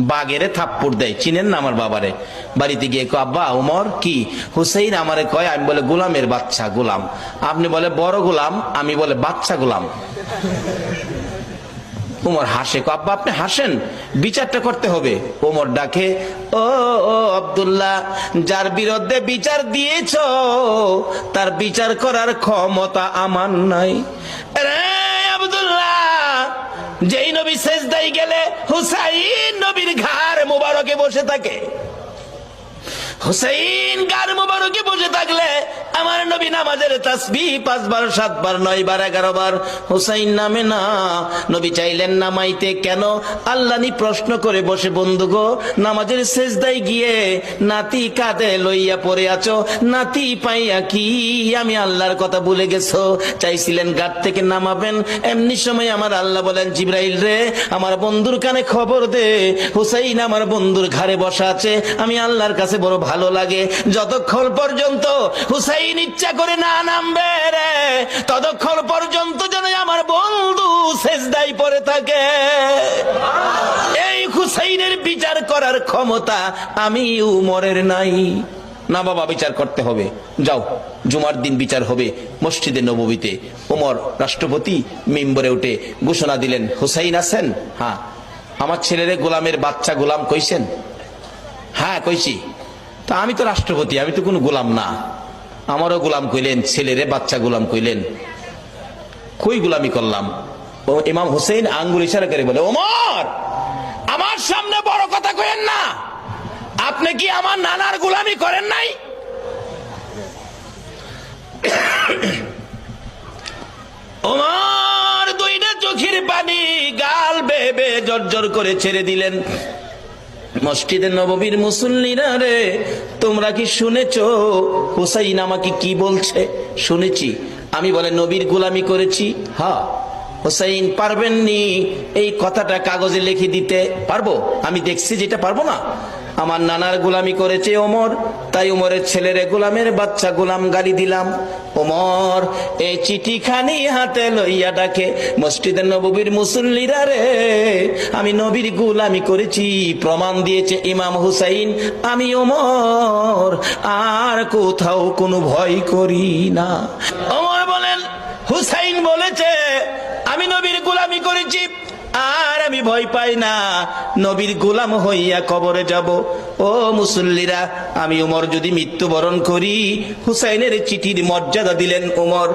বাগেরে থাপ্পড় দেয়, চিনেন না আমার বাবারে। বাড়িতে গিয়ে কয়, আব্বা উমর কি? হুসাইন আমারে কয়, আমি বলে গোলামের বাচ্চা গোলাম, আপনি বলে বড় গোলাম, আমি বলে বাচ্চা গোলাম। উমর হাসে, কয় আব্বা আপনি হাসেন, বিচারটা করতে হবে। উমর ডাকে, ও আব্দুল্লাহ, যার বিরুদ্ধে বিচার দিয়েছ তার বিচার করার ক্ষমতা আমার নাই। রে আব্দুল্লাহ, যেই নবী সেজদায় গেলে হুসাইন নবীর ঘাড় মোবারকে বসে থাকে, হুসাইন গার মুবারকে বসে থাকলে আমার নবী নামাজের তাসবিহ 5 বার 7 বার 9 বার 11 বার হুসাইন নামে না। নবী চাইলেন নামাইতে, কেন? আল্লাহনি প্রশ্ন করে বসে, বন্ধু গো, নামাজের সেজদায় গিয়ে নাতি কাঁধে লইয়া পড়ে আছো, নাতি পাইয়া কি আমি আল্লাহর কথা ভুলে গেছো? চাইছিলেন গাট থেকে নামাবেন, এমনি সময় আমার আল্লাহ বলেন, জিবরাইল রে, আমার বন্ধুর কানে খবর দে, হুসাইন আমার বন্ধুর ঘাড়ে বসা আছে, আমি আল্লাহর কাছে বড় ভালো লাগে, যতক্ষণ পর্যন্ত হুসাইন ইচ্ছা করে না নামবে রে, ততক্ষণ পর্যন্ত যেন আমার বন্ধু সেজদায় পড়ে থাকে। এই হুসাইনের বিচার করার ক্ষমতা আমি উমরের নাই। না বাবা, বিচার করতে হবে, যাও জুমার দিন বিচার হবে মসজিদে নববীতে। উমর রাষ্ট্রপতি মিম্বরে উঠে ঘোষণা দিলেন, হুসাইন আছেন? হ্যাঁ। আমার ছেলেরে গোলামের বাচ্চা গোলাম কইছেন? হ্যাঁ কইছি। তা আমি তো রাষ্ট্রপতি, আমি তো কোনো গোলাম না, আমারও গোলাম কইলেন, ছেলেরে বাচ্চা গোলাম কইলেন, কই গোলামি করলাম? ও ইমাম হুসেইন আঙ্গুল ইশারা করে বলে, ওমর, আমার সামনে বড় কথা কইেন না, আপনি কি আমার নানার গোলামি করেন নাই? ওমর দুইটা চোখের পানি গাল বেয়ে বেয়ে জর্জর করে ছেড়ে দিলেন। মসজিদে নববীর মুসল্লিরা রে, তোমরা কি শুনেছো হুসাইন আমাকে কি বলছে? শুনেছি। আমি বলে নবীর গোলামি করেছি। হ্যাঁ। হুসাইন পারবেননি এই কথাটা কাগজে লিখে দিতে? পারবো, আমি দেখছি যেটা পারবো না। আমার নানার গোলামি করেছে ওমর, তাই ওমরের ছেলেরে গোলামের বাচ্চা গোলাম গালি দিলাম। ওমর এই চিঠিখানি হাতে লইয়া ডাকে, মসজিদে নববীর মুসল্লিরা রে, আমি নবীর গোলামি করেছি, প্রমাণ দিয়েছে ইমাম হুসাইন, আমি ওমর আর কোথাও কোনো ভয় করি না। ওমর বলেন, হুসাইন বলেছে আমি নবীর গোলামি করেছি আর আমি ভয় পাই না, নবীর গোলাম হইয়া কবরে যাব। ও মুসল্লিরা, আমি ওমর যদি মৃত্যুবরণ করি, হুসাইনের চিঠির মর্যাদা দিলেন ওমর।